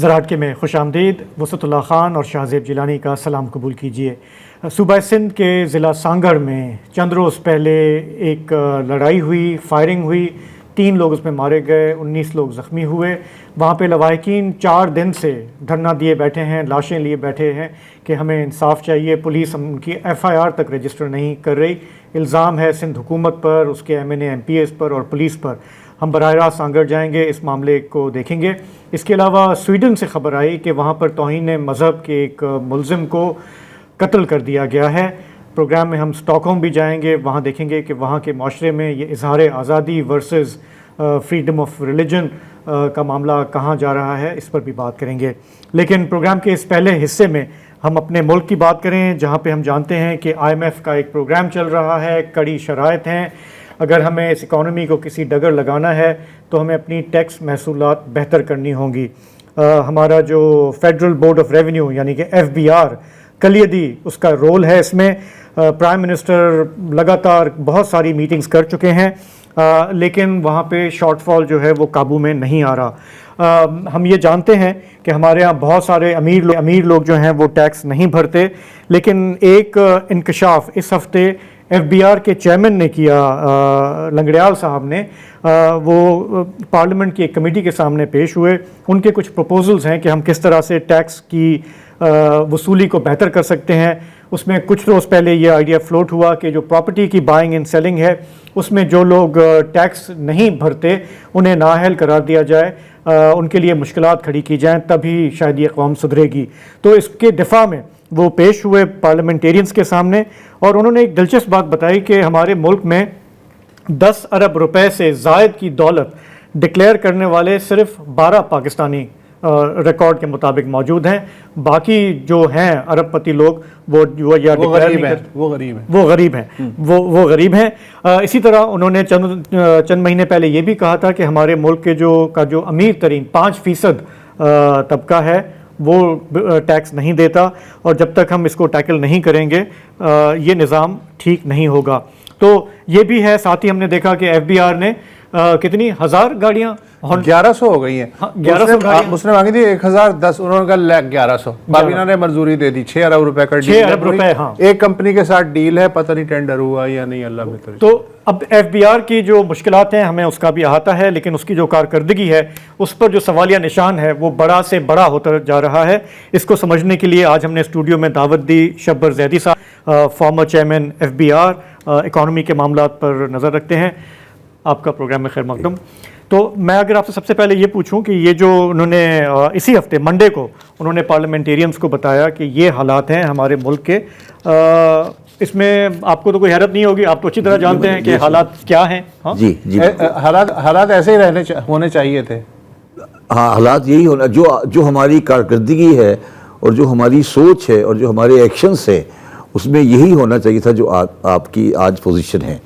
زراعت کے میں خوش آمدید. وسط اللہ خان اور شاہ زیب جیلانی کا سلام قبول کیجیے. صوبہ سندھ کے ضلع سانگڑ میں چند روز پہلے ایک لڑائی ہوئی، فائرنگ ہوئی، 3 لوگ اس میں مارے گئے، 19 لوگ زخمی ہوئے. وہاں پہ لواحقین 4 دن سے دھرنا دیے بیٹھے ہیں، لاشیں لیے بیٹھے ہیں کہ ہمیں انصاف چاہیے. پولیس ان کی FIR تک رجسٹر نہیں کر رہی. الزام ہے سندھ حکومت پر، اس کے MNA MPs پر اور پولیس پر. ہم براہ راست سانگڑ جائیں گے، اس معاملے کو دیکھیں گے. اس کے علاوہ سویڈن سے خبر آئی کہ وہاں پر توہین مذہب کے ایک ملزم کو قتل کر دیا گیا ہے. پروگرام میں ہم اسٹاک ہوم بھی جائیں گے، وہاں دیکھیں گے کہ وہاں کے معاشرے میں یہ اظہار آزادی ورسز فریڈم آف ریلیجن کا معاملہ کہاں جا رہا ہے، اس پر بھی بات کریں گے. لیکن پروگرام کے اس پہلے حصے میں ہم اپنے ملک کی بات کریں، جہاں پہ ہم جانتے ہیں کہ IMF کا ایک پروگرام چل رہا ہے، کڑی شرائط ہیں. اگر ہمیں اس اکانومی کو کسی ڈگر لگانا ہے تو ہمیں اپنی ٹیکس محصولات بہتر کرنی ہوں گی. ہمارا جو فیڈرل بورڈ آف ریونیو یعنی کہ FBR کلیدی اس کا رول ہے اس میں. پرائم منسٹر لگاتار بہت ساری میٹنگز کر چکے ہیں، لیکن وہاں پہ شارٹ فال جو ہے وہ قابو میں نہیں آ رہا. ہم یہ جانتے ہیں کہ ہمارے ہاں بہت سارے امیر لوگ جو ہیں وہ ٹیکس نہیں بھرتے، لیکن ایک انکشاف اس ہفتے FBR کے چیئرمین نے کیا، لنگڑیال صاحب نے. وہ پارلیمنٹ کی ایک کمیٹی کے سامنے پیش ہوئے. ان کے کچھ پروپوزلز ہیں کہ ہم کس طرح سے ٹیکس کی وصولی کو بہتر کر سکتے ہیں. اس میں کچھ روز پہلے یہ آئیڈیا فلوٹ ہوا کہ جو پراپرٹی کی بائنگ اینڈ سیلنگ ہے اس میں جو لوگ ٹیکس نہیں بھرتے انہیں نااہل قرار دیا جائے، ان کے لیے مشکلات کھڑی کی جائیں، تبھی شاید یہ قوم سدھرے گی. تو اس کے دفاع میں وہ پیش ہوئے پارلیمنٹیرینز کے سامنے، اور انہوں نے ایک دلچسپ بات بتائی کہ ہمارے ملک میں 10 ارب روپے سے زائد کی دولت ڈکلیئر کرنے والے صرف 12 پاکستانی ریکارڈ کے مطابق موجود ہیں. باقی جو ہیں ارب پتی لوگ وہ غریب ہیں. اسی طرح انہوں نے چند مہینے پہلے یہ بھی کہا تھا کہ ہمارے ملک کے جو امیر ترین 5% طبقہ ہے وہ ٹیکس نہیں دیتا، اور جب تک ہم اس کو ٹیکل نہیں کریں گے یہ نظام ٹھیک نہیں ہوگا. تو یہ بھی ہے. ساتھ ہی ہم نے دیکھا کہ FBR نے کتنی 1000 گاڑیاں 1100 ہو گئی ہیں. 1100 اس نے مانگی تھی 1010، انہوں نے کہا 1100. کابینہ نے منظوری دے دی. 6 ارب روپے کا ڈیل. 6 ارب روپے ایک کمپنی کے ساتھ ڈیل ہے، پتہ نہیں ٹینڈر ہوا یا نہیں، اللہ بہتر. تو اب FBR کی جو مشکلات ہیں ہمیں اس کا بھی احاطہ ہے، لیکن اس کی جو کارکردگی ہے اس پر جو سوالیہ نشان ہے وہ بڑا سے بڑا ہوتا جا رہا ہے. اس کو سمجھنے کے لیے آج ہم نے اسٹوڈیو میں دعوت دی شبر زیدی صاحب، فارمر چیئرمین FBR، اکانومی کے معاملات پر نظر رکھتے ہیں. آپ کا پروگرام میں خیر مقدم. تو میں اگر آپ سے سب سے پہلے یہ پوچھوں کہ یہ جو انہوں نے اسی ہفتے منڈے کو انہوں نے پارلیمنٹیرینز کو بتایا کہ یہ حالات ہیں ہمارے ملک کے، اس میں آپ کو تو کوئی حیرت نہیں ہوگی، آپ تو اچھی طرح جانتے ہیں کہ حالات کیا ہیں. جی حالات ایسے ہی ہونے چاہیے تھے. ہاں، حالات یہی ہونا، جو ہماری کارکردگی ہے اور جو ہماری سوچ ہے اور جو ہمارے ایکشنز ہے اس میں یہی ہونا چاہیے تھا جو آپ کی آج پوزیشن ہے.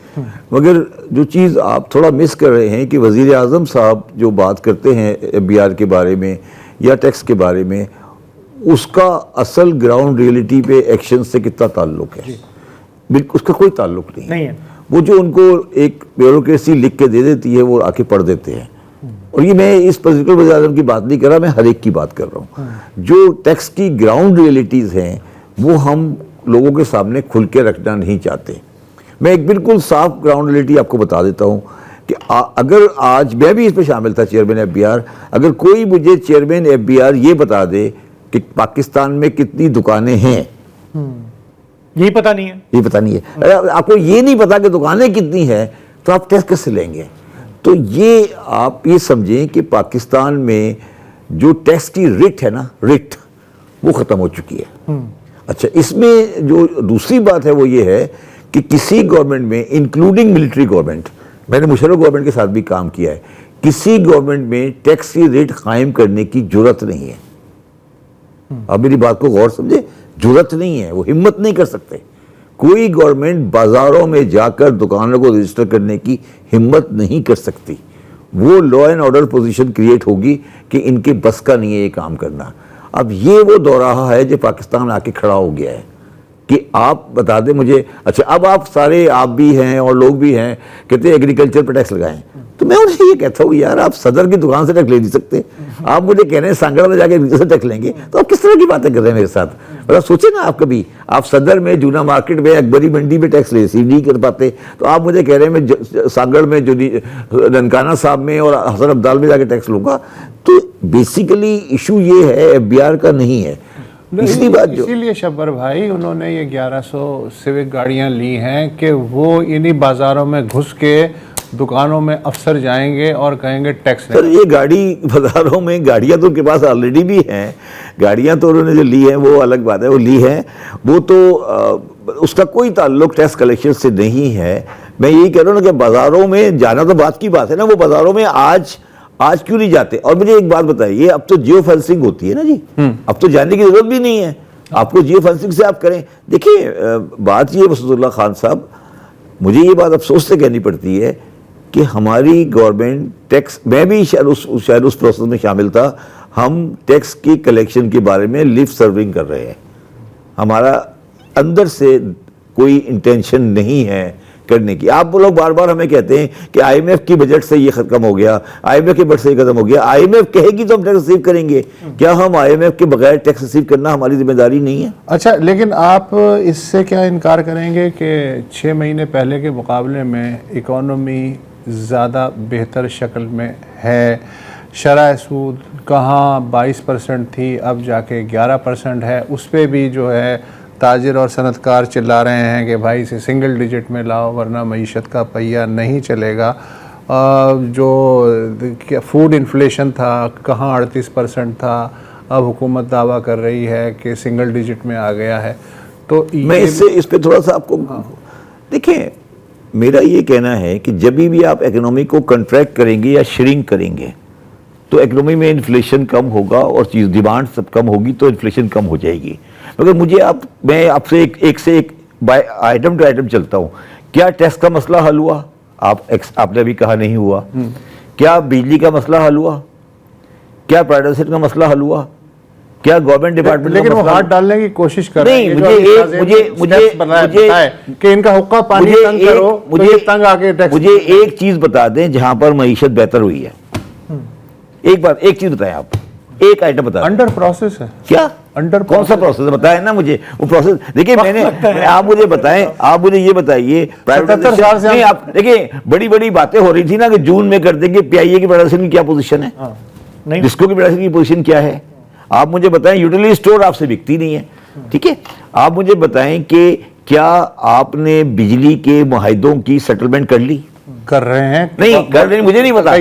مگر جو چیز آپ تھوڑا مس کر رہے ہیں کہ وزیر اعظم صاحب جو بات کرتے ہیں FBR کے بارے میں یا ٹیکس کے بارے میں، اس کا اصل گراؤنڈ ریئلٹی پہ ایکشن سے کتنا تعلق ہے؟ بالکل اس کا کوئی تعلق نہیں ہے. وہ جو ان کو ایک بیوروکریسی لکھ کے دے دیتی ہے وہ آ کے پڑھ دیتے ہیں. اور یہ میں اس پرٹیکولر وزیر اعظم کی بات نہیں کر رہا، میں ہر ایک کی بات کر رہا ہوں. جو ٹیکس کی گراؤنڈ ریئلٹیز ہیں وہ ہم لوگوں کے سامنے کھل کے رکھنا نہیں چاہتے. میں ایک بالکل صاف گراؤنڈ ریئلٹی آپ کو بتا دیتا ہوں کہ اگر آج میں بھی اس پہ شامل تھا چیئرمین FBR، اگر کوئی مجھے چیئرمین FBR یہ بتا دے کہ پاکستان میں کتنی دکانیں ہیں، یہی پتہ نہیں ہے. آپ کو یہ نہیں پتا کہ دکانیں کتنی ہیں تو آپ ٹیکس کیسے لیں گے؟ تو یہ آپ یہ سمجھیں کہ پاکستان میں جو ٹیکس کی ریٹ ہے نا، ریٹ وہ ختم ہو چکی ہے. اچھا، اس میں جو دوسری بات ہے وہ یہ ہے کہ کسی گورنمنٹ میں انکلوڈنگ ملٹری گورنمنٹ، میں نے مشرف گورنمنٹ کے ساتھ بھی کام کیا ہے، کسی گورنمنٹ میں ٹیکس کی ریٹ قائم کرنے کی جرت نہیں ہے. آپ میری بات کو غور سمجھے، جرت نہیں ہے، وہ ہمت نہیں کر سکتے. کوئی گورنمنٹ بازاروں میں جا کر دکانوں کو رجسٹر کرنے کی ہمت نہیں کر سکتی. وہ law and order position create ہوگی کہ ان کے بس کا نہیں ہے یہ کام کرنا. اب یہ وہ دورہ ہے جو پاکستان آ کے کھڑا ہو گیا ہے کہ آپ بتا دیں مجھے. اچھا، اب آپ سارے، آپ بھی ہیں اور لوگ بھی ہیں، کہتے ہیں ایگریکلچر پہ ٹیکس لگائیں. تو میں انہیں یہ کہتا ہوں یار آپ صدر کی دکان سے ٹیکس لے نہیں سکتے, آپ مجھے کہہ رہے ہیں سانگڑا میں جا کے نیچے سے ٹیکس لیں گے, تو آپ کس طرح کی باتیں کر رہے ہیں میرے ساتھ؟ مطلب سوچیں نا آپ کبھی, آپ صدر میں, جونا مارکیٹ میں, اکبری منڈی میں ٹیکس لے سی نہیں کر پاتے, تو آپ مجھے کہہ رہے ہیں میں سانگڑ میں, جو ننکانہ صاحب میں اور حسن عبدال میں جا کے ٹیکس لوں گا. تو بیسیکلی ایشو یہ ہے ایف بی آر کا نہیں ہے. اسی لیے شبر بھائی انہوں نے یہ 1100 سیوک گاڑیاں لی ہیں کہ وہ انہی بازاروں میں گھس کے دکانوں میں افسر جائیں گے اور کہیں گے ٹیکس. سر یہ گاڑی بازاروں میں, گاڑیاں تو ان کے پاس آلریڈی بھی ہیں, گاڑیاں تو انہوں نے جو لی ہیں وہ الگ بات ہے, وہ لی ہیں, وہ تو اس کا کوئی تعلق ٹیکس کلیکشن سے نہیں ہے. میں یہی کہہ رہا ہوں نا کہ بازاروں میں جانا تو بات کی بات ہے نا, وہ بازاروں میں آج کیوں نہیں جاتے؟ اور مجھے ایک بات بتائیے, اب تو جیو فینسنگ ہوتی ہے نا جی, اب تو جانے کی ضرورت بھی نہیں ہے, آپ کو جیو فینسنگ سے آپ کریں. دیکھیے بات یہ وسعت اللہ خان صاحب, مجھے یہ بات افسوس سے کہنی پڑتی ہے کہ ہماری گورنمنٹ ٹیکس, میں بھی شاید اس پروسیس میں شامل تھا, ہم ٹیکس کی کلیکشن کے بارے میں لپ سرونگ کر رہے ہیں, ہمارا اندر سے کوئی انٹینشن نہیں ہے کرنے کی. آپ لوگ بار بار ہمیں کہتے ہیں کہ آئی ایم ایف کی بجٹ سے یہ ختم ہو گیا, آئی ایم ایف کے بجٹ سے یہ ختم ہو گیا. آئی ایم ایف کہے گی تو ہم ٹیکس ریسیو کریں گے, کیا ہم آئی ایم ایف کے بغیر ٹیکس ریسیو کرنا ہماری ذمہ داری نہیں ہے؟ اچھا, لیکن آپ اس سے کیا انکار کریں گے کہ 6 مہینے پہلے کے مقابلے میں اکانومی زیادہ بہتر شکل میں ہے, شرح سود کہاں 22% تھی اب جا کے 11% ہے, اس پہ بھی جو ہے تاجر اور صنعت کار چلا رہے ہیں کہ بھائی اسے سنگل ڈیجٹ میں لاؤ ورنہ معیشت کا پہیہ نہیں چلے گا. جو فوڈ انفلیشن تھا کہاں 38% تھا, اب حکومت دعویٰ کر رہی ہے کہ سنگل ڈیجٹ میں آ گیا ہے. تو میں اس پہ تھوڑا سا آپ کو دیکھیں, میرا یہ کہنا ہے کہ جب بھی آپ اکنومی کو کنٹریکٹ کریں گے یا شرنک کریں گے تو اکنومی میں انفلیشن کم ہوگا اور چیز ڈیمانڈ سب کم ہوگی تو انفلیشن کم ہو جائے گی. مگر میں آپ سے ایک سے ایک آئٹم ٹو آئٹم چلتا ہوں. کیا ٹیکس کا مسئلہ حل ہوا؟ آپ نے ابھی کہا نہیں ہوا. کیا بجلی کا مسئلہ حل ہوا؟ کیا پرائیویٹائزیشن کا مسئلہ حل ہوا؟ کیا گورنمنٹ ڈپارٹمنٹ, لیکن وہ ہاتھ ڈالنے کی کوشش کر رہے ہیں کہ ان کا حقہ پانی تنگ کرو, مجھے ایک چیز بتا دیں جہاں پر معیشت بہتر ہوئی ہے. ایک چیز بتائیں, آپ ایک آئٹم بتا. انڈر پروسیس ہے. کیا انڈر کون سا پروسیس بتائیں نا مجھے وہ پروسیس. دیکھیں میں نے, آپ مجھے بتائیں, آپ مجھے یہ بتائیے, آپ دیکھیں بڑی بڑی باتیں ہو رہی تھی نا کہ جون میں کر دیں گے. پی آئی اے کی پروڈکشن کی کیا پوزیشن ہے, ڈسکو کی پروڈکشن کی پوزیشن کیا ہے, آپ مجھے بتائیں. یوٹیلیٹی اسٹور آپ سے بکتی نہیں ہے, ٹھیک ہے. آپ مجھے بتائیں کہ کیا آپ نے بجلی کے معاہدوں کی سیٹلمنٹ کر لی؟ کر رہے ہیں. نہیں کر رہے, مجھے نہیں پتا,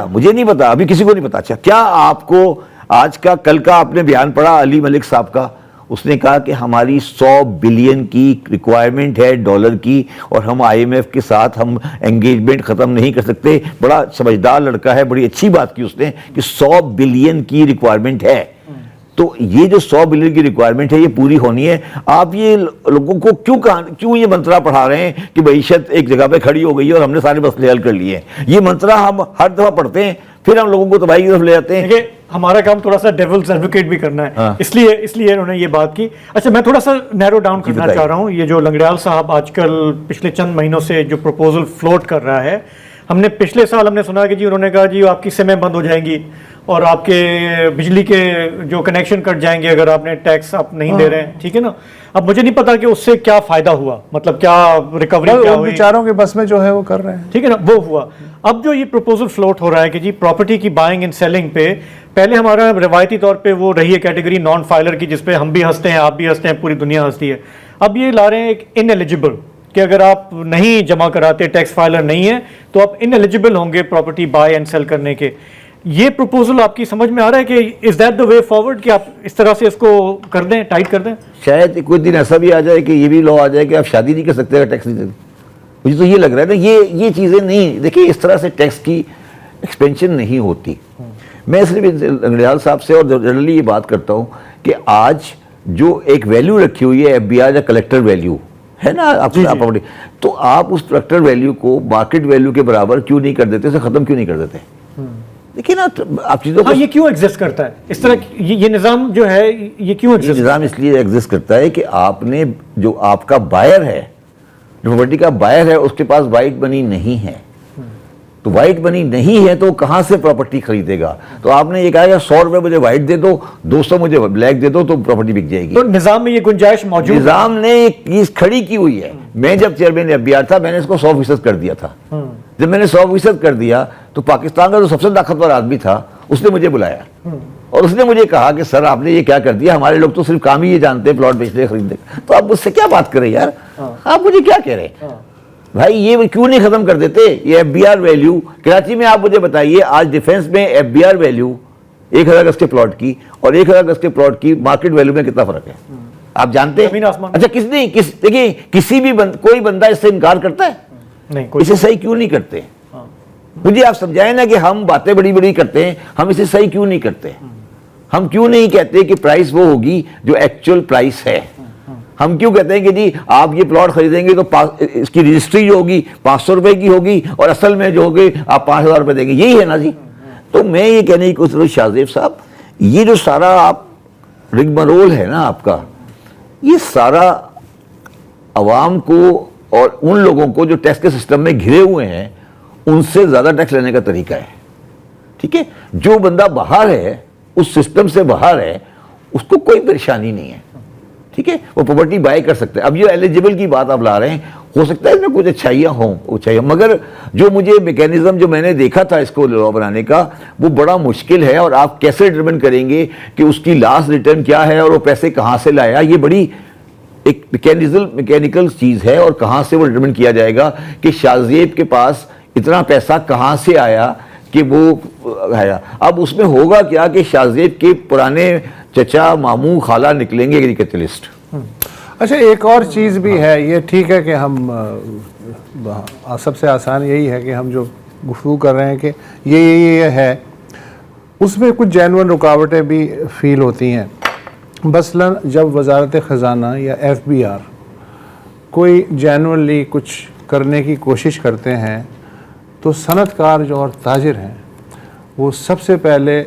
مجھے نہیں پتا, ابھی کسی کو نہیں پتا. اچھا, کیا آپ کو آج کا کل کا آپ نے بیان پڑھا علی ملک صاحب کا, اس نے کہا کہ ہماری 100 بلین کی ریکوائرمنٹ ہے ڈالر کی, اور ہم آئی ایم ایف کے ساتھ ہم انگیجمنٹ ختم نہیں کر سکتے. بڑا سمجھدار لڑکا ہے, بڑی اچھی بات کی اس نے کہ 100 بلین کی ریکوائرمنٹ ہے. تو یہ جو 100 بلین کی ریکوائرمنٹ ہے یہ پوری ہونی ہے. آپ یہ لوگوں کو کیوں یہ منترا پڑھا رہے ہیں کہ معیشت ایک جگہ پہ کھڑی ہو گئی ہے اور ہم نے سارے مسئلے حل کر لیے ہیں؟ یہ منترا ہم ہر دفعہ پڑھتے ہیں, پھر ہم لوگوں کو تباہی کی طرف لے جاتے ہیں. ہمارا کام تھوڑا سا ڈیولز ایڈوکیٹ بھی کرنا ہے, اس لیے انہوں نے یہ بات کی. اچھا, میں تھوڑا سا نیرو ڈاؤن کرنا چاہ رہا ہوں. یہ جو لنگڑیال صاحب آج کل پچھلے چند مہینوں سے جو پروپوزل فلوٹ کر رہا ہے, ہم نے پچھلے سال ہم نے سنا کہ جی انہوں نے کہا جی آپ کی سمیں بند ہو جائیں گی اور آپ کے بجلی کے جو کنیکشن کٹ جائیں گے اگر آپ نے ٹیکس آپ نہیں دے رہے ہیں, ٹھیک ہے نا. اب مجھے نہیں پتا کہ اس سے کیا فائدہ ہوا, مطلب کیا ریکوری کیا ہوئی, بیچاروں کے بس میں جو ہے وہ کر رہے ہیں, ٹھیک ہے نا, وہ ہوا. اب جو یہ پروپوزل فلوٹ ہو رہا ہے کہ جی پراپرٹی کی بائنگ اینڈ سیلنگ پہ, پہلے ہمارا روایتی طور پہ وہ رہی ہے کیٹیگری نان فائلر کی, جس پہ ہم بھی ہنستے ہیں, آپ بھی ہنستے ہیں, پوری دنیا ہنستی ہے. اب یہ لا رہے ہیں ایک ان ایلیجیبل, کہ اگر آپ نہیں جمع کراتے, ٹیکس فائلر نہیں ہیں, تو آپ ان ایلیجیبل ہوں گے پراپرٹی بائی اینڈ سیل کرنے کے. یہ پروپوزل آپ کی سمجھ میں آ رہا ہے کہ is that the way forward کہ آپ اس طرح سے اس کو کر دیں, ٹائٹ کر دیں؟ شاید کوئی دن ایسا بھی آ جائے کہ یہ بھی لا آ جائے کہ آپ شادی نہیں کر سکتے اگر ٹیکس نہیں دیتے. مجھے تو یہ لگ رہا ہے نا یہ چیزیں نہیں, دیکھیں اس طرح سے ٹیکس کی ایکسپینشن نہیں ہوتی. میں صرف لنگڑیال صاحب سے اور جنرلی یہ بات کرتا ہوں کہ آج جو ایک ویلیو رکھی ہوئی ہے ایف بی آر یا کلیکٹر ویلیو ہے نا آپ پراپرٹی, تو آپ اس کلیکٹر ویلیو کو مارکیٹ ویلیو کے برابر کیوں نہیں کر دیتے, اسے ختم کیوں نہیں کر دیتے؟ دیکھیے نا آپ چیزوں کو, یہ کیوں ایگزسٹ کرتا ہے اس طرح, یہ نظام جو ہے یہ کیوں ایگزسٹ؟ یہ نظام اس لیے ایگزسٹ کرتا ہے کہ آپ نے جو آپ کا بائر ہے, جو پراپرٹی کا بائر ہے, اس کے پاس وائٹ منی نہیں ہے. تو وائٹ منی نہیں ہے تو کہاں سے پراپرٹی خریدے گا؟ تو آپ نے یہ کہا کہ 100 روپے مجھے وائٹ دے دو، 200 مجھے بلیک دے دو تو پراپرٹی بک جائے گی. تو نظام میں یہ گنجائش موجود ہے. نظام نے ایک چیز کھڑی کی ہوئی ہے. میں جب چیئرمین FBR تھا میں نے اس کو 100% کر دیا تھا. جب میں نے 100% کر دیا تو پاکستان کا جو سب سے طاقتور آدمی تھا اس نے مجھے بلایا اور اس نے مجھے کہا کہ سر آپ نے یہ کیا کر دیا، ہمارے لوگ تو صرف کام ہی یہ جانتے ہیں پلاٹ بیچنے خریدنے کا، تو آپ مجھ سے کیا بات کریں یار، آپ مجھے کیا کہہ رہے ہیں بھائی، یہ کیوں نہیں ختم کر دیتے یہ FBR ویلیو؟ کراچی میں آپ مجھے بتائیے آج ڈیفنس میں FBR ویلیو 1000 گز کے پلاٹ کی اور 1000 گز کے پلاٹ کی مارکیٹ ویلیو میں کتنا فرق ہے آپ جانتے ہیں؟ اچھا دیکھیں کسی بھی کوئی بندہ اس سے انکار کرتا ہے؟ نہیں. اسے صحیح کیوں نہیں کرتے؟ مجھے آپ سمجھائیں نا کہ ہم باتیں بڑی بڑی کرتے ہیں، ہم اسے صحیح کیوں نہیں کرتے؟ ہم کیوں نہیں کہتے کہ پرائس وہ ہوگی جو ایکچوئل پرائس ہے؟ ہم کیوں کہتے ہیں کہ جی آپ یہ پلاٹ خریدیں گے تو اس کی رجسٹری جو ہوگی 500 روپے کی ہوگی اور اصل میں جو ہوگی آپ 5000 روپے دیں گے، یہی ہے نا جی؟ تو میں یہ کہنے کی کوشش کروں شاہ زیب صاحب، یہ جو سارا آپ رگمرول ہے نا آپ کا، یہ سارا عوام کو اور ان لوگوں کو جو ٹیکس کے سسٹم میں گھرے ہوئے ہیں ان سے زیادہ ٹیکس لینے کا طریقہ ہے. ٹھیک ہے، جو بندہ باہر ہے اس سسٹم سے باہر ہے اس کو کوئی پریشانی نہیں ہے. ٹھیک ہے، وہ پراپرٹی بائی کر سکتے ہیں. اب یہ ایلیجیبل کی بات آپ لا رہے ہیں، ہو سکتا ہے اس میں کچھ اچھائیاں ہوں، مگر جو مجھے میکینزم جو میں نے دیکھا تھا اس کو لا بنانے کا وہ بڑا مشکل ہے. اور آپ کیسے ڈٹرمن کریں گے کہ اس کی لاسٹ ریٹرن کیا ہے اور وہ پیسے کہاں سے لایا؟ یہ بڑی ایک میکینیکل چیز ہے. اور کہاں سے وہ ڈٹرمن کیا جائے گا کہ شاہ زیب کے پاس اتنا پیسہ کہاں سے آیا کہ وہ آیا؟ اب اس میں ہوگا کیا کہ شاہ زیب کے پرانے چچا ماموں خالہ نکلیں گے ایگریکلچرسٹ. اچھا ایک اور چیز بھی ہے، یہ ٹھیک ہے کہ ہم سب سے آسان یہی ہے کہ ہم جو گفتگو کر رہے ہیں کہ یہ ہے، اس میں کچھ جینون رکاوٹیں بھی فیل ہوتی ہیں. مثلاً جب وزارت خزانہ یا FBR کوئی جینونلی کچھ کرنے کی کوشش کرتے ہیں تو صنعت کار جو اور تاجر ہیں وہ سب سے پہلے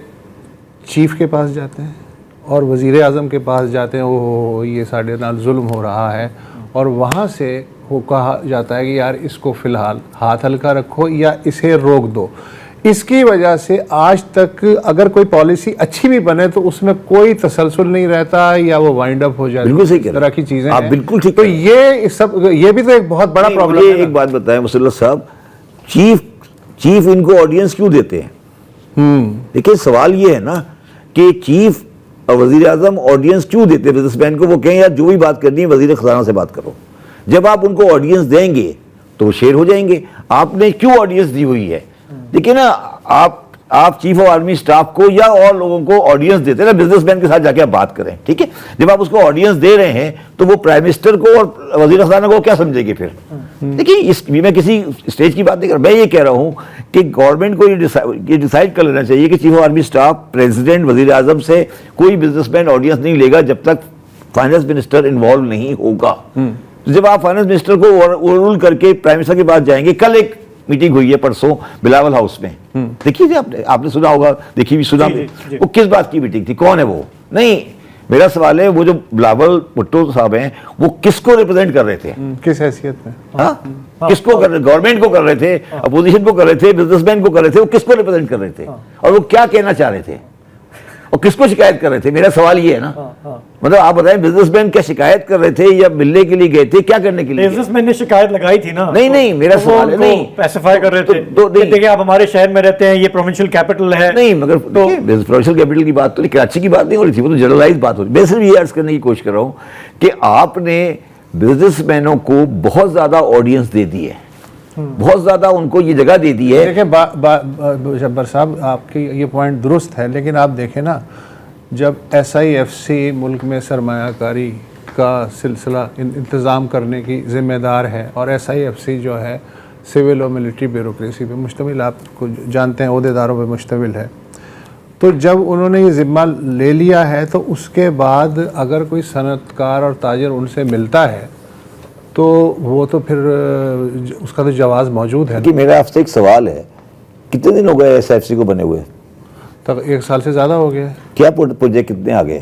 چیف کے پاس جاتے ہیں اور وزیر اعظم کے پاس جاتے ہیں، یہ ساڑھے نال ظلم ہو رہا ہے، اور وہاں سے وہ کہا جاتا ہے کہ یار اس کو فی الحال ہاتھ ہلکا رکھو یا اسے روک دو. اس کی وجہ سے آج تک اگر کوئی پالیسی اچھی بھی بنے تو اس میں کوئی تسلسل نہیں رہتا یا وہ وائنڈ اپ ہو جاتی ہے. بالکل صحیح طرح کی چیزیں آپ بالکل ٹھیک. تو یہ بھی تو ایک بہت بڑا پرابلم ہے. ایک بات بتائیں مسلط صاحب، چیف ان کو آڈینس کیوں دیتے ہیں؟ دیکھیں سوال یہ ہے نا کہ چیف اور وزیر اعظم آڈینس کیوں دیتے ہیں بزنس مین کو؟ وہ کہیں یار جو بھی بات کرنی ہے وزیر خزانہ سے بات کرو. جب آپ ان کو آڈینس دیں گے تو وہ شیئر ہو جائیں گے. آپ نے کیوں آڈینس دی ہوئی ہے؟ دیکھیں نا، آپ چیف آف آرمی اسٹاف کو یا اور لوگوں کو آڈینس دیتے ہیں نا، بزنس مین کے ساتھ جا کے آپ بات کریں. ٹھیک ہے، جب آپ اس کو آڈینس دے رہے ہیں تو وہ پرائم منسٹر کو اور وزیر خزانہ کو کیا سمجھے گے پھر؟ دیکھیں میں کسی اسٹیج کی بات نہیں کر رہا، میں یہ کہہ رہا ہوں کہ گورنمنٹ کو یہ ڈیسائیڈ کر لینا چاہیے کہ chief of army staff, president, وزیر اعظم سے کوئی بزنس مین آڈینس نہیں لے گا جب تک فائنانس منسٹر انوالو نہیں ہوگا. جب آپ فائنانس منسٹر کو اوور رول کر کے پرائم منسٹر کے پاس جائیں گے، کل ایک میٹنگ ہوئی ہے پرسوں بلاول ہاؤس میں، دیکھیے جی آپ نے سنا ہوگا، دیکھی بھی سنا، وہ کس بات کی میٹنگ تھی؟ کون ہے وہ؟ نہیں، میرا سوال ہے وہ جو بلاول بھٹو صاحب ہیں وہ کس کو ریپرزینٹ کر رہے تھے؟ کس حیثیت میں؟ کس کو کر رہے؟ گورنمنٹ کو کر رہے تھے، اپوزیشن کو کر رہے تھے، بزنس مین کو کر رہے تھے؟ وہ کس کو ریپرزینٹ کر رہے تھے اور وہ کیا کہنا چاہ رہے تھے اور کس کو شکایت کر رہے تھے؟ میرا سوال یہ ہے نا، مطلب آپ بتائیں بزنس مین کیا شکایت کر رہے تھے یا ملنے کے لیے گئے تھے؟ کیا کرنے کے لیے؟ بزنس مین نے شکایت لگائی تھی نا. نہیں میرا سوال ہے، نہیں اسپیسیفائی کر رہے تھے دیکھیں آپ ہمارے شہر میں رہتے ہیں، یہ پروونشل کیپٹل ہے. نہیں مگر پروونشل کیپٹل کی بات تو نہیں، کراچی کی بات نہیں ہو رہی تھی، وہ تو جنرلائز بات ہو رہی. میں صرف یہ عرض کرنے کی کوشش کر رہا ہوں کہ آپ نے بزنس مینوں کو بہت زیادہ آڈینس دے دی ہے، بہت زیادہ ان کو یہ جگہ دے دی ہے. دیکھیں جبر صاحب آپ کی یہ پوائنٹ درست ہے، لیکن آپ دیکھیں نا جب SIFC ملک میں سرمایہ کاری کا سلسلہ انتظام کرنے کی ذمہ دار ہے اور SIFC جو ہے سول اور ملٹری بیوروکریسی پہ مشتمل، آپ کو جانتے ہیں عہدیداروں پہ مشتمل ہے، تو جب انہوں نے یہ ذمہ لے لیا ہے تو اس کے بعد اگر کوئی صنعت کار اور تاجر ان سے ملتا ہے تو وہ تو پھر اس کا تو جواز موجود ہے. میرا آپ سے ایک سوال ہے، کتنے دن ہو گئے SIFC کو بنے ہوئے؟ تک 1 سال سے زیادہ ہو گیا. کیا پروجیکٹ کتنے آگے؟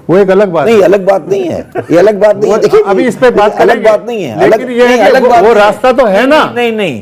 وہ ایک الگ بات نہیں، الگ بات نہیں ہے، یہ الگ بات نہیں ہے. ابھی اس پہ بات الگ بات نہیں ہے، لیکن یہ وہ راستہ تو ہے نا. نہیں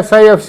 SIFC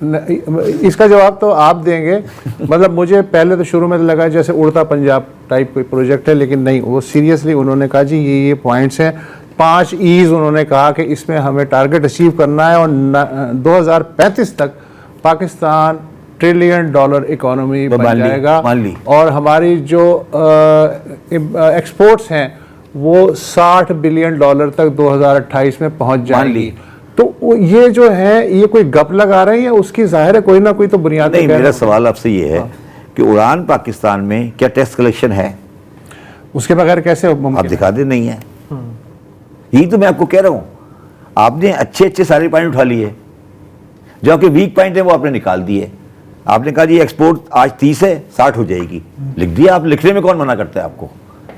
اس کا جواب تو آپ دیں گے. مطلب مجھے پہلے تو شروع میں لگا جیسے اڑتا پنجاب ٹائپ کوئی پروجیکٹ ہے, لیکن نہیں, وہ سیریسلی انہوں نے کہا جی یہ پوائنٹس ہیں, 5 ایز انہوں نے کہا کہ اس میں ہمیں ٹارگٹ اچیو کرنا ہے, اور 2035 تک پاکستان $1 ٹریلین اکانومی بن جائے گا, اور ہماری جو ایکسپورٹس ہیں وہ $60 بلین تک 2028 میں پہنچ جائیں گی. تو یہ جو ہے یہ کوئی گپ لگا رہے ہیں, اس کی ظاہر ہے کوئی نہ کوئی تو بنیاد. نہیں, میرا سوال آپ سے یہ ہے کہ اڑان پاکستان میں کیا ٹیکس کلیکشن ہے؟ اس کے بغیر کیسے ممکن؟ آپ دکھا دیں نہیں ہے. یہی تو میں آپ کو کہہ رہا ہوں, آپ نے اچھے سارے پوائنٹ اٹھا لیے, جو کہ ویک پوائنٹ ہے وہ آپ نے نکال دیے. آپ نے کہا جی ایکسپورٹ آج 30 ہے 60 ہو جائے گی, لکھ دیا آپ. لکھنے میں کون منع کرتا ہے آپ کو؟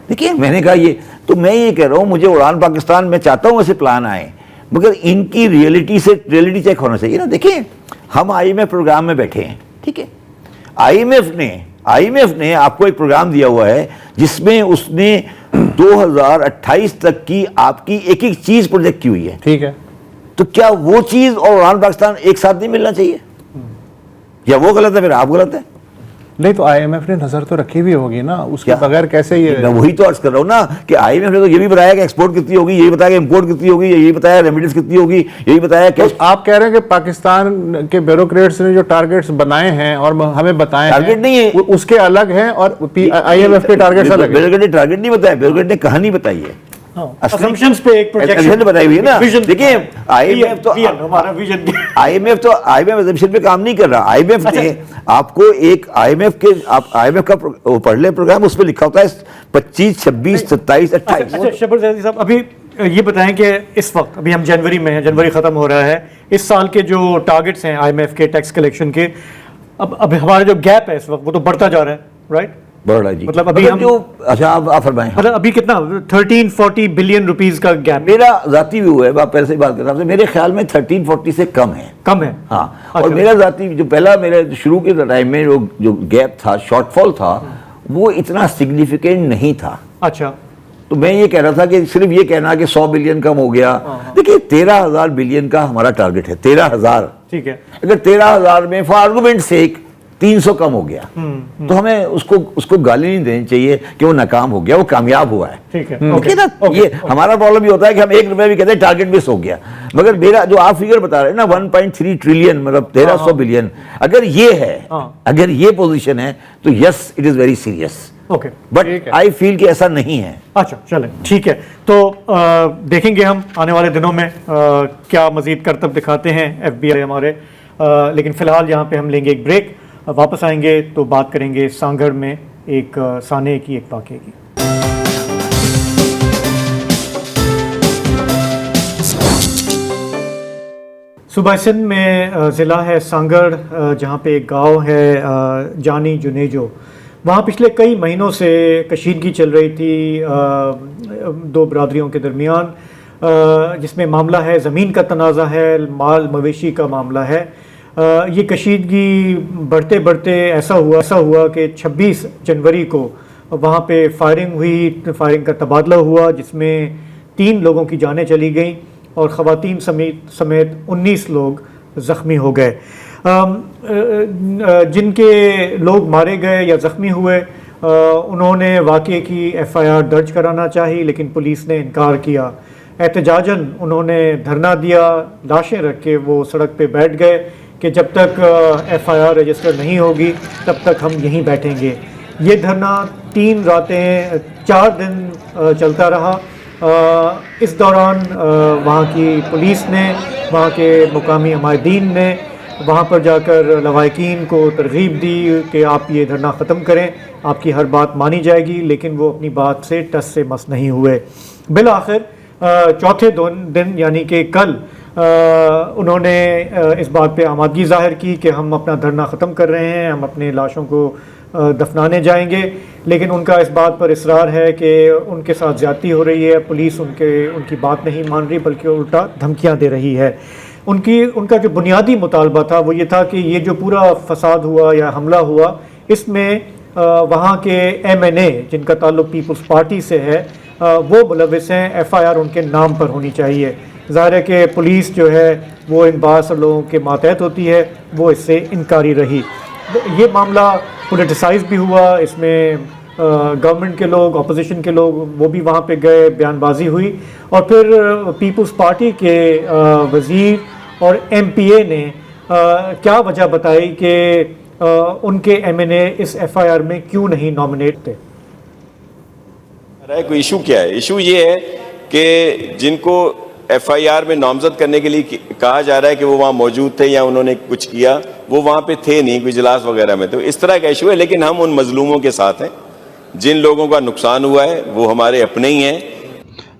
دیکھیے میں نے کہا یہ تو میں یہ کہہ رہا ہوں, مجھے اڑان پاکستان میں چاہتا ہوں ایسے پلان آئے, مگر ان کی ریئلٹی چیک ہونا چاہیے نا. دیکھیں ہم IMF پروگرام میں بیٹھے ہیں, ٹھیک ہے, IMF نے آپ کو ایک پروگرام دیا ہوا ہے جس میں اس نے 2028 تک کی آپ کی ایک چیز پروجیکٹ کی ہوئی ہے, ٹھیک ہے. تو کیا وہ چیز اور اڑان پاکستان ایک ساتھ نہیں ملنا چاہیے؟ یا وہ غلط ہے پھر آپ غلط ہے؟ نہیں تو IMF نے نظر تو رکھی بھی ہوگی نا, اس کے بغیر کیسے یہ. میں وہی تو عرض کر رہا ہوں نا کہ IMF نے تو یہ بھی بتایا کہ ایکسپورٹ کتنی ہوگی, یہی بتایا کہ امپورٹ کتنی ہوگی, یہی بتایا ریمیڈیز کتنی ہوگی, یہی بتایا کہ آپ کہہ رہے ہیں کہ پاکستان کے بیوروکریٹس نے جو ٹارگیٹس بنائے ہیں اور ہمیں بتائے ہیں, ٹارگیٹ نہیں ہے اس کے الگ ہیں, اور IMF کے ٹارگیٹس الگ ہیں. بیوروکریٹ نے ٹارگیٹ نہیں بتایا, بیوروکریٹ نے کہانی بتائی ہے, assumptions پہ ایک projection بتائی ہوئی ہے نا. دیکھیں IMF تو assumption پہ کام نہیں کر رہا. IMF نے آپ کو ایک IMF کا پڑھ لیں پروگرام, اس پہ لکھا ہوتا ہے 25, 26, 27, 28. شبر زیدی صاحب ابھی یہ بتائیں کہ اس وقت ابھی ہم جنوری میں ہیں, جنوری ختم ہو رہا ہے, اس سال کے جو ٹارگٹس ہیں IMF کے ٹیکس کلیکشن کے, اب ہمارا جو گیپ ہے اس وقت وہ تو بڑھتا جا رہا ہے, رائٹ؟ بڑھ رہا ہے جی. مطلب ابھی ہم جو اچھا آپ فرمائیں. مطلب ابھی کتنا 13-40 بلین روپیز کا گیپ میرا ذاتی بھی ہوا ہے, آپ پہلے سے بات کر رہا ہوں, میرے خیال میں 13-40 سے کم ہے. ہاں, اور میرا ذاتی جو پہلا میرے شروع کے ٹائم میں جو گیپ تھا, شارٹ فال تھا, وہ اتنا سگنیفیکینٹ نہیں تھا. اچھا, تو میں یہ کہہ رہا تھا کہ صرف یہ کہنا کہ 100 بلین کم ہو گیا. دیکھیے 13,000 بلین کا ہمارا ٹارگٹ ہے, 13,000. ٹھیک ہے, اگر 13,000 میں فار آرگومنٹ سیک 300 کم ہو گیا تو ہمیں اس کو گالی نہیں دینی چاہیے کہ وہ ناکام ہو گیا, وہ کامیاب ہوا ہے. ٹھیک ہے, یہ ہمارا پرابلم یہ ہوتا ہے کہ ہم 1 روپے بھی کہتے ہیں ٹارگٹ مس ہو گیا. مگر میرا جو آپ فگر بتا رہے ہیں نا 1.3 ٹریلین مطلب 1300 بلین, اگر یہ ہے, اگر یہ پوزیشن ہے تو yes it is very serious. But I feel کہ ایسا نہیں ہے. اچھا چلیں ٹھیک ہے, تو دیکھیں گے ہم آنے والے دنوں میں کیا مزید کرتب دکھاتے ہیں FBI ہمارے. لیکن فی الحال یہاں پہ ہم لیں گے ایک بریک, واپس آئیں گے تو بات کریں گے سانگھڑ میں ایک سانے کی ایک واقعے کی. صوبہ سندھ میں ضلع ہے سانگھڑ, جہاں پہ ایک گاؤں ہے جانی جنیجو. وہاں پچھلے کئی مہینوں سے کشیدگی چل رہی تھی 2 برادریوں کے درمیان, جس میں معاملہ ہے زمین کا تنازع ہے, مال مویشی کا معاملہ ہے. یہ کشیدگی بڑھتے بڑھتے ایسا ہوا کہ 26 جنوری کو وہاں پہ فائرنگ کا تبادلہ ہوا, جس میں 3 لوگوں کی جانیں چلی گئیں اور خواتین سمیت 19 لوگ زخمی ہو گئے. جن کے لوگ مارے گئے یا زخمی ہوئے انہوں نے واقعے کی FIR درج کرانا چاہی, لیکن پولیس نے انکار کیا. احتجاجاً انہوں نے دھرنا دیا, لاشیں رکھ کے وہ سڑک پہ بیٹھ گئے کہ جب تک FIR رجسٹر نہیں ہوگی تب تک ہم یہیں بیٹھیں گے. یہ دھرنا 3 راتیں 4 دن چلتا رہا. اس دوران وہاں کی پولیس نے, وہاں کے مقامی عمائدین نے وہاں پر جا کر لواحقین کو ترغیب دی کہ آپ یہ دھرنا ختم کریں, آپ کی ہر بات مانی جائے گی, لیکن وہ اپنی بات سے ٹس سے مس نہیں ہوئے. بالآخر چوتھے دن یعنی کہ کل انہوں نے اس بات پہ آمادگی ظاہر کی کہ ہم اپنا دھرنا ختم کر رہے ہیں, ہم اپنے لاشوں کو دفنانے جائیں گے. لیکن ان کا اس بات پر اصرار ہے کہ ان کے ساتھ زیادتی ہو رہی ہے, پولیس ان کی بات نہیں مان رہی بلکہ الٹا دھمکیاں دے رہی ہے. ان کا جو بنیادی مطالبہ تھا وہ یہ تھا کہ یہ جو پورا فساد ہوا یا حملہ ہوا, اس میں وہاں کے MNA جن کا تعلق پیپلز پارٹی سے ہے وہ ملوث ہیں, FIR ان کے نام پر ہونی چاہیے. ظاہر ہے کہ پولیس جو ہے وہ ان بعض لوگوں کے ماتحت ہوتی ہے، وہ اس سے انکاری رہی. یہ معاملہ پولیٹیسائز بھی ہوا، اس میں گورنمنٹ کے لوگ، اپوزیشن کے لوگ وہ بھی وہاں پہ گئے، بیان بازی ہوئی، اور پھر پیپلز پارٹی کے وزیر اور ایم پی اے نے کیا وجہ بتائی کہ ان کے ایم این اے اس ایف آئی آر میں کیوں نہیں نامنیٹ تھے. کوئی ایشو کیا ہے؟ ایشو یہ ہے کہ جن کو ایف آئی آر میں نامزد کرنے کے لیے کہا جا رہا ہے کہ وہ وہاں موجود تھے یا انہوں نے کچھ کیا، وہ وہاں پہ تھے نہیں، کوئی اجلاس وغیرہ میں. تو اس طرح کا ایشو ہے، لیکن ہم ان مظلوموں کے ساتھ ہیں. جن لوگوں کا نقصان ہوا ہے وہ ہمارے اپنے ہی ہیں.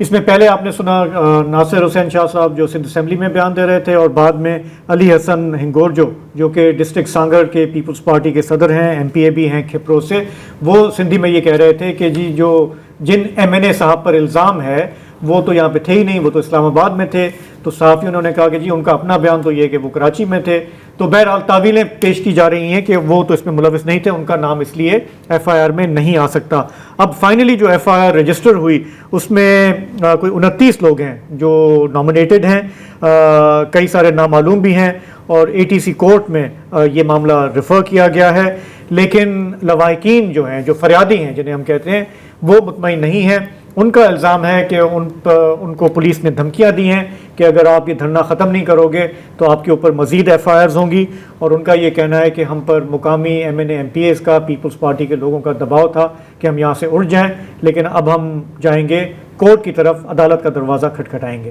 اس میں پہلے آپ نے سنا ناصر حسین شاہ صاحب جو سندھ اسمبلی میں بیان دے رہے تھے، اور بعد میں علی حسن ہنگورجو جو کہ ڈسٹرکٹ سانگھڑ کے پیپلز پارٹی کے صدر ہیں، ایم پی اے بھی ہیں کھپرو سے، وہ سندھی میں یہ کہہ رہے تھے کہ جی جو جن ایم این اے صاحب پر الزام ہے وہ تو یہاں پہ تھے ہی نہیں، وہ تو اسلام آباد میں تھے. تو صحافیوں نے کہا کہ جی ان کا اپنا بیان تو یہ ہے کہ وہ کراچی میں تھے. تو بہرحال تعویلیں پیش کی جا رہی ہیں کہ وہ تو اس میں ملوث نہیں تھے، ان کا نام اس لیے ایف آئی آر میں نہیں آ سکتا. اب فائنلی جو ایف آئی آر رجسٹر ہوئی اس میں کوئی 29 لوگ ہیں جو نامنیٹڈ ہیں، کئی سارے نامعلوم بھی ہیں، اور اے ٹی سی کورٹ میں یہ معاملہ ریفر کیا گیا ہے. لیکن لواحقین جو ہیں، جو فریادی ہیں جنہیں ہم کہتے ہیں، وہ مطمئن نہیں ہیں. ان کا الزام ہے کہ ان کو پولیس نے دھمکیاں دی ہیں کہ اگر آپ یہ دھرنا ختم نہیں کرو گے تو آپ کے اوپر مزید ایف آئی آرز ہوں گی. اور ان کا یہ کہنا ہے کہ ہم پر مقامی M N A M P As کا، پیپلز پارٹی کے لوگوں کا دباؤ تھا کہ ہم یہاں سے اڑ جائیں، لیکن اب ہم جائیں گے کورٹ کی طرف، عدالت کا دروازہ کھٹکھٹائیں گے.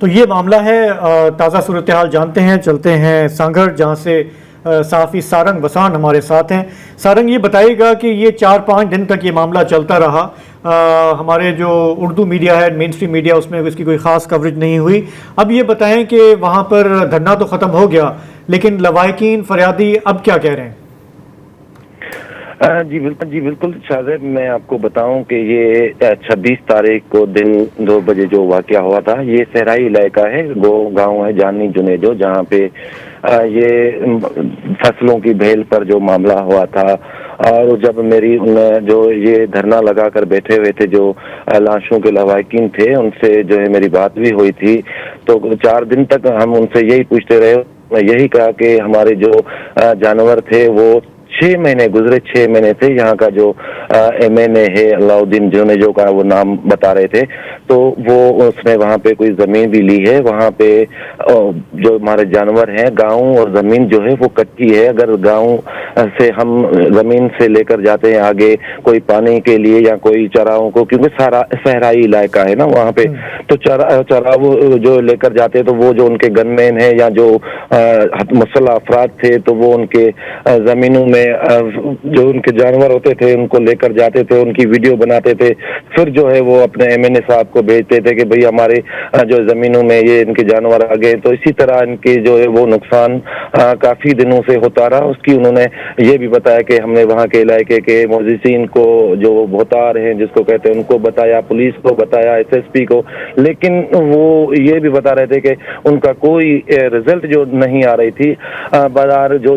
تو یہ معاملہ ہے. تازہ صورتحال جانتے ہیں، چلتے ہیں سانگھڑ جہاں سے صحافی سارنگ وسان ہمارے ساتھ ہیں. سارنگ، یہ بتائیے گا کہ یہ 4-5 دن تک یہ معاملہ چلتا رہا، ہمارے جو اردو میڈیا ہے، مین اسٹریم میڈیا، اس میں اس کی کوئی خاص کوریج نہیں ہوئی. اب یہ بتائیں کہ وہاں پر دھرنا تو ختم ہو گیا، لیکن لواحقین فریادی اب کیا کہہ رہے ہیں؟ جی بالکل شاہزیب، میں آپ کو بتاؤں کہ یہ 26 تاریخ کو دن 2 بجے جو واقعہ ہوا تھا، یہ صحرائی علاقہ ہے، گاؤں ہے جانی جنیجو، جہاں پہ یہ فصلوں کی بھیل پر جو معاملہ ہوا تھا. اور جب میری جو یہ دھرنا لگا کر بیٹھے ہوئے تھے جو لاشوں کے لواحقین تھے، ان سے جو ہے میری بات بھی ہوئی تھی. تو 4 دن تک ہم ان سے یہی پوچھتے رہے. میں یہی کہا کہ ہمارے جو جانور تھے وہ 6 مہینے گزرے، 6 مہینے سے یہاں کا جو ایم این اے ہے علاؤدین جونیجو کا، وہ نام بتا رہے تھے، تو وہ اس نے وہاں پہ کوئی زمین بھی لی ہے. وہاں پہ جو ہمارے جانور ہیں، گاؤں اور زمین جو ہے وہ کچی ہے. اگر گاؤں سے ہم زمین سے لے کر جاتے ہیں آگے کوئی پانی کے لیے یا کوئی چراؤں کو، کیونکہ سارا صحرائی علاقہ ہے نا وہاں پہ، تو چراؤ جو لے کر جاتے تو وہ جو ان کے گن مین ہیں یا جو مسلح افراد تھے، تو وہ ان کے زمینوں میں جو ان کے جانور ہوتے تھے ان کو لے کر جاتے تھے، ان کی ویڈیو بناتے تھے، پھر جو ہے وہ اپنے ایم این اے صاحب کو بھیجتے تھے کہ بھئی ہمارے جو زمینوں میں یہ ان کے جانور آ گئے. تو اسی طرح ان کے جو ہے وہ نقصان کافی دنوں سے ہوتا رہا. اس کی انہوں نے یہ بھی بتایا کہ ہم نے وہاں کے علاقے کے موزسین کو، جو بہتار ہیں جس کو کہتے ہیں، ان کو بتایا، پولیس کو بتایا، ایس ایس پی کو، لیکن وہ یہ بھی بتا رہے تھے کہ ان کا کوئی رزلٹ جو نہیں آ رہی تھی. بازار جو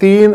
3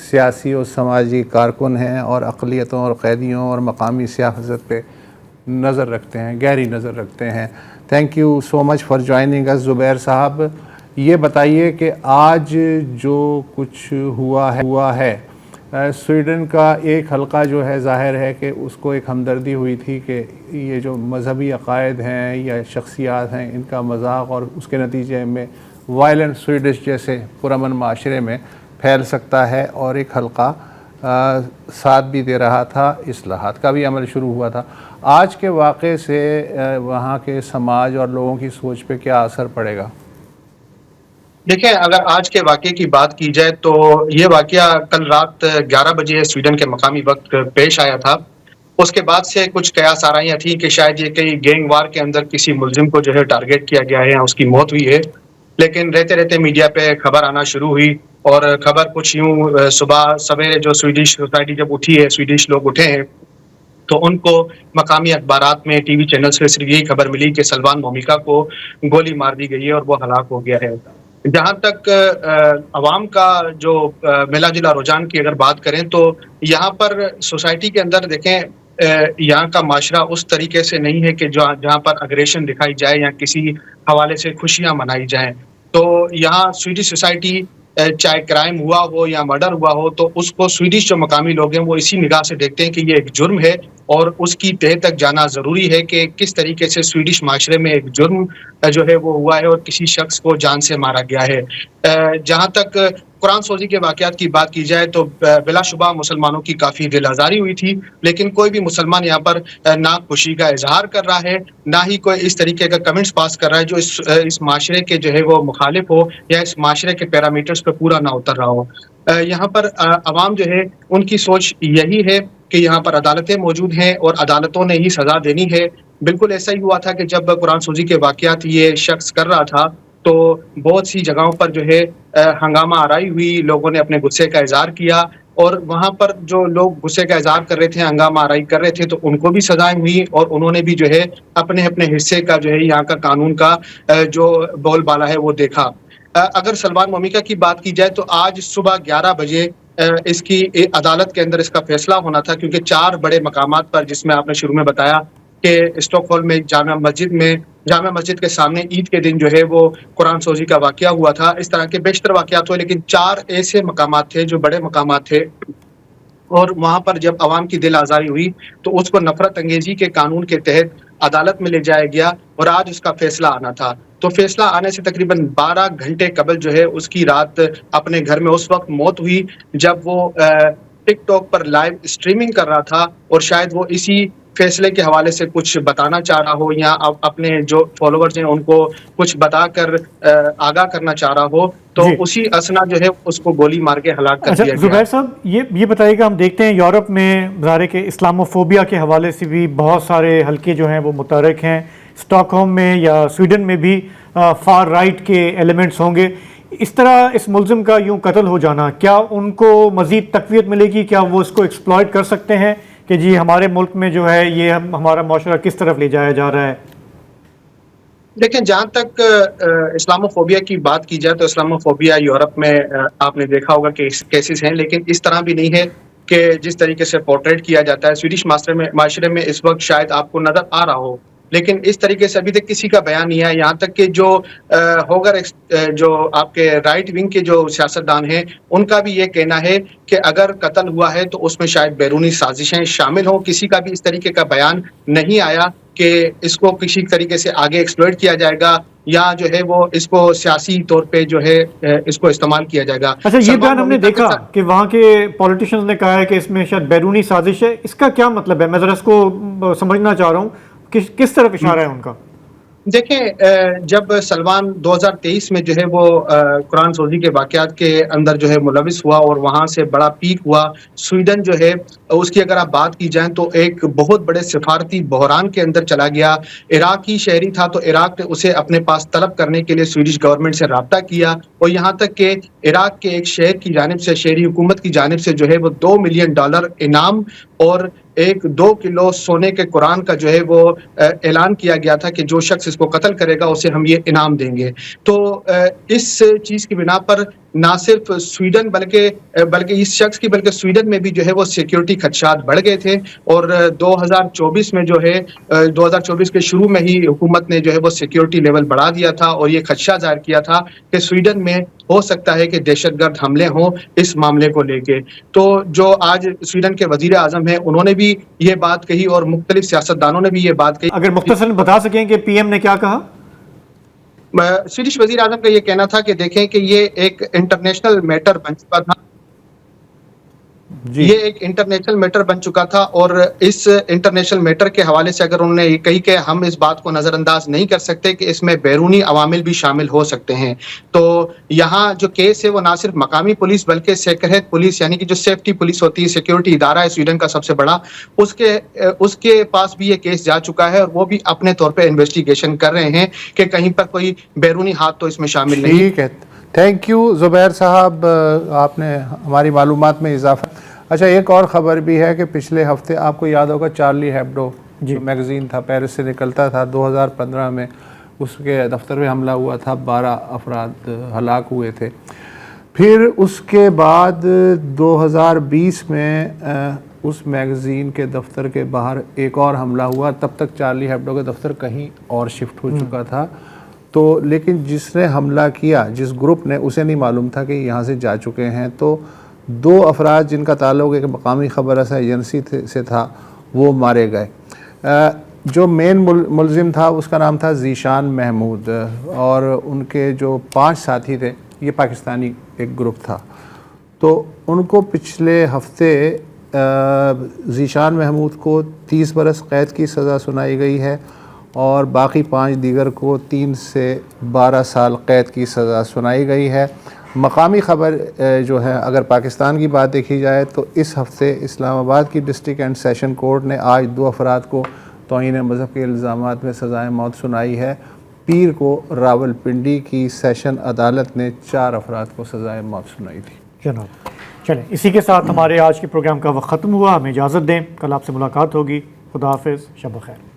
سیاسی اور سماجی کارکن ہیں اور اقلیتوں اور قیدیوں اور مقامی سیاست پہ نظر رکھتے ہیں، گہری نظر رکھتے ہیں. Thank you so much for joining اس زبیر صاحب. یہ بتائیے کہ آج جو کچھ ہوا ہے سویڈن کا ایک حلقہ جو ہے ظاہر ہے کہ اس کو ایک ہمدردی ہوئی تھی کہ یہ جو مذہبی عقائد ہیں یا شخصیات ہیں ان کا مذاق اور اس کے نتیجے میں وائلنٹ سویڈش جیسے پرامن معاشرے میں پھیل سکتا ہے، اور ایک حلقہ ساتھ بھی دے رہا تھا، اصلاحات کا بھی عمل شروع ہوا تھا. آج کے واقعے سے وہاں کے سماج اور لوگوں کی سوچ پہ کیا اثر پڑے گا؟ دیکھیں، اگر آج کے واقعے کی بات کی جائے تو یہ واقعہ کل رات 11 بجے سویڈن کے مقامی وقت پیش آیا تھا. اس کے بعد سے کچھ قیاس آرائیاں تھیں کہ شاید یہ کئی گینگ وار کے اندر کسی ملزم کو جو ہے ٹارگیٹ کیا گیا ہے یا اس کی موت ہوئی ہے. لیکن رہتے رہتے میڈیا پہ خبر آنا شروع ہوئی، اور خبر کچھ یوں صبح سویرے جو سویڈش سوسائٹی جب اٹھی ہے، سویڈش لوگ اٹھے ہیں، تو ان کو مقامی اخبارات میں ٹی وی چینلز پہ صرف یہی خبر ملی کہ سلمان مومکا کو گولی مار دی گئی ہے اور وہ ہلاک ہو گیا ہے. جہاں تک عوام کا جو ملا جلا رجحان کی اگر بات کریں تو یہاں پر سوسائٹی کے اندر دیکھیں، یہاں کا معاشرہ اس طریقے سے نہیں ہے کہ جہاں پر اگریشن دکھائی جائے یا کسی حوالے سے خوشیاں منائی جائیں. تو یہاں سویڈش سوسائٹی چاہے کرائم ہوا ہو یا مرڈر ہوا ہو تو اس کو سویڈش جو مقامی لوگ ہیں وہ اسی نگاہ سے دیکھتے ہیں کہ یہ ایک جرم ہے، اور اس کی تہہ تک جانا ضروری ہے کہ کس طریقے سے سویڈش معاشرے میں ایک جرم جو ہے وہ ہوا ہے اور کسی شخص کو جان سے مارا گیا ہے. جہاں تک قرآن سوزی کے واقعات کی بات کی جائے تو بلا شبہ مسلمانوں کی کافی دل آزاری ہوئی تھی، لیکن کوئی بھی مسلمان یہاں پر نہ خوشی کا اظہار کر رہا ہے، نہ ہی کوئی اس طریقے کا کمنٹس پاس کر رہا ہے جو اس معاشرے کے جو ہے وہ مخالف ہو یا اس معاشرے کے پیرامیٹرز پہ پورا نہ اتر رہا ہو. یہاں پر عوام جو ہے ان کی سوچ یہی ہے کہ یہاں پر عدالتیں موجود ہیں اور عدالتوں نے ہی سزا دینی ہے. بالکل ایسا ہی ہوا تھا کہ جب قرآن سوزی کے واقعات یہ شخص کر رہا تھا تو بہت سی جگہوں پر جو ہے ہنگامہ آرائی ہوئی، لوگوں نے اپنے غصے کا اظہار کیا، اور وہاں پر جو لوگ غصے کا اظہار کر رہے تھے، ہنگامہ آرائی کر رہے تھے، تو ان کو بھی سزائیں ہوئی اور انہوں نے بھی جو ہے اپنے اپنے حصے کا جو ہے یہاں کا قانون کا جو بول بالا ہے وہ دیکھا. اگر سلمان مومکا کی بات کی جائے تو آج صبح 11 بجے اس کی عدالت کے اندر اس کا فیصلہ ہونا تھا، کیونکہ 4 بڑے مقامات پر، جس میں آپ نے شروع میں بتایا کہ اسٹاک ہولم میں جامع مسجد کے سامنے عید کے دن جو ہے وہ قرآن سوزی کا واقعہ ہوا تھا. اس طرح کے بیشتر واقعات ہوئے، لیکن 4 ایسے مقامات تھے جو بڑے مقامات تھے، اور وہاں پر جب عوام کی دل آزاری ہوئی تو اس کو نفرت انگیزی کے قانون کے تحت عدالت میں لے جایا گیا اور آج اس کا فیصلہ آنا تھا. تو فیصلہ آنے سے تقریباً 12 گھنٹے قبل جو ہے اس کی رات اپنے گھر میں اس وقت موت ہوئی جب وہ ٹک ٹاک پر لائیو اسٹریمنگ کر رہا تھا، اور شاید وہ اسی فیصلے کے حوالے سے کچھ بتانا چاہ رہا ہو یا اپنے جو فالوورز ہیں ان کو کچھ بتا کر آگاہ کرنا چاہ رہا ہو، تو اسی اسنا جو ہے اس کو گولی مار کے ہلاک کر دیا گیا. زبیر صاحب یہ بتائیے گا، ہم دیکھتے ہیں یورپ میں ظاہر کہ اسلاموفوبیا کے حوالے سے بھی بہت سارے حلقے جو ہیں وہ متحرک ہیں. اسٹاک ہوم میں یا سویڈن میں بھی فار رائٹ کے ایلیمنٹس ہوں گے. اس طرح اس ملزم کا یوں قتل ہو جانا، کیا ان کو مزید تقویت ملے گی؟ کیا وہ اس کو ایکسپلائٹ کر سکتے ہیں کہ جی ہمارے ملک میں جو ہے یہ ہمارا معاشرہ کس طرف لے جایا جا رہا ہے؟ دیکھیں، جہاں تک اسلاموفوبیا کی بات کی جائے تو اسلاموفوبیا یورپ میں آپ نے دیکھا ہوگا کہ کیسز ہیں، لیکن اس طرح بھی نہیں ہے کہ جس طریقے سے پورٹریٹ کیا جاتا ہے سویڈش معاشرے میں اس وقت شاید آپ کو نظر آ رہا ہو، لیکن اس طریقے سے ابھی تک کسی کا بیان نہیں ہے. یہاں تک کہ جو ہوگر جو آپ کے رائٹ ونگ کے جو سیاستدان ہیں ان کا بھی یہ کہنا ہے کہ اگر قتل ہوا ہے تو اس میں شاید بیرونی سازشیں شامل ہوں. کسی کا بھی اس طریقے کا بیان نہیں آیا کہ اس کو کسی طریقے سے آگے ایکسپلوئٹ کیا جائے گا یا جو ہے وہ اس کو سیاسی طور پہ جو ہے اس کو استعمال کیا جائے گا. اچھا، یہ بیان ہم نے دیکھا کہ وہاں کے پولیٹیشینز نے کہا ہے کہ اس میں شاید بیرونی سازش ہے. اس کا کیا مطلب ہے؟ میں ذرا اس کو سمجھنا چاہ رہا ہوں، کس طرف اشارہ ہے ان کا؟ دیکھیں، جب سلمان 2023 میں جو ہے وہ قرآن سوزی کے واقعات کے اندر جو ہے ملوث ہوا اور وہاں سے بڑا پیک ہوا، سویڈن جو ہے اس کی اگر آپ بات کی جائیں تو ایک بہت بڑے سفارتی بحران کے اندر چلا گیا. عراقی شہری تھا تو عراق نے اسے اپنے پاس طلب کرنے کے لیے سویڈش گورنمنٹ سے رابطہ کیا، اور یہاں تک کہ عراق کے ایک شہر کی جانب سے، شہری حکومت کی جانب سے جو ہے وہ $2 ملین انعام اور 2 کلو سونے کے قرآن کا جو ہے وہ اعلان کیا گیا تھا کہ جو شخص اس کو قتل کرے گا اسے ہم یہ انعام دیں گے. تو اس چیز کی بنا پر نہ صرف سویڈن بلکہ اس شخص کی بلکہ سویڈن میں بھی جو ہے وہ سیکیورٹی خدشات بڑھ گئے تھے، اور 2024 میں جو ہے 2024 کے شروع میں ہی حکومت نے جو ہے وہ سیکیورٹی لیول بڑھا دیا تھا اور یہ خدشہ ظاہر کیا تھا کہ سویڈن میں ہو سکتا ہے کہ دہشت گرد حملے ہوں اس معاملے کو لے کے۔ تو جو آج سویڈن کے وزیر اعظم ہیں انہوں نے بھی یہ بات کہی اور مختلف سیاستدانوں نے بھی یہ بات کہی۔ اگر مختصراً بتا سکیں کہ پی ایم نے کیا کہا؟ سویڈش وزیر اعظم کا یہ کہنا تھا کہ دیکھیں کہ یہ ایک انٹرنیشنل میٹر بن چکا تھا، یہ ایک انٹرنیشنل میٹر بن چکا تھا، اور اس انٹرنیشنل میٹر کے حوالے سے اگر انہوں نے یہ کہی کہ ہم اس بات کو نظر انداز نہیں کر سکتے کہ اس میں بیرونی عوامل بھی شامل ہو سکتے ہیں۔ تو یہاں جو کیس ہے وہ نہ صرف مقامی پولیس بلکہ سیکرہیت پولیس یعنی کہ جو سیفٹی پولیس ہوتی ہے، سیکیورٹی ادارہ ہے سویڈن کا سب سے بڑا، اس کے پاس بھی یہ کیس جا چکا ہے، اور وہ بھی اپنے طور پہ انویسٹیگیشن کر رہے ہیں کہ کہیں پر کوئی بیرونی ہاتھ تو اس میں شامل نہیں۔ ٹھیک ہے، تھینک یو زبیر صاحب، آپ نے ہماری معلومات میں اضافہ۔ اچھا، ایک اور خبر بھی ہے کہ پچھلے ہفتے آپ کو یاد ہوگا چارلی ہیبڈو جو میگزین تھا، پیرس سے نکلتا تھا، 2015 میں اس کے دفتر میں حملہ ہوا تھا، 12 افراد ہلاک ہوئے تھے۔ پھر اس کے بعد 2020 میں اس میگزین کے دفتر کے باہر ایک اور حملہ ہوا، تب تک چارلی ہیبڈو کا دفتر کہیں اور شفٹ ہو چکا تھا۔ تو لیکن جس نے حملہ کیا، جس گروپ نے، اسے نہیں معلوم تھا کہ یہاں سے جا چکے ہیں۔ تو 2 افراد جن کا تعلق ایک مقامی خبر رساں ایجنسی سے تھا وہ مارے گئے۔ جو مین ملزم تھا اس کا نام تھا ذیشان محمود، اور ان کے جو 5 ساتھی تھے، یہ پاکستانی ایک گروپ تھا۔ تو ان کو پچھلے ہفتے ذیشان محمود کو 30 برس قید کی سزا سنائی گئی ہے، اور باقی 5 دیگر کو 3 سے 12 سال قید کی سزا سنائی گئی ہے۔ مقامی خبر جو ہے، اگر پاکستان کی بات دیکھی جائے تو اس ہفتے اسلام آباد کی ڈسٹرکٹ اینڈ سیشن کورٹ نے آج 2 افراد کو توہین مذہب کے الزامات میں سزائے موت سنائی ہے۔ پیر کو راول پنڈی کی سیشن عدالت نے 4 افراد کو سزائے موت سنائی تھی۔ جناب چلیں، اسی کے ساتھ ہمارے آج کے پروگرام کا وقت ختم ہوا، ہمیں اجازت دیں، کل آپ سے ملاقات ہوگی۔ خدا حافظ، شب بخیر۔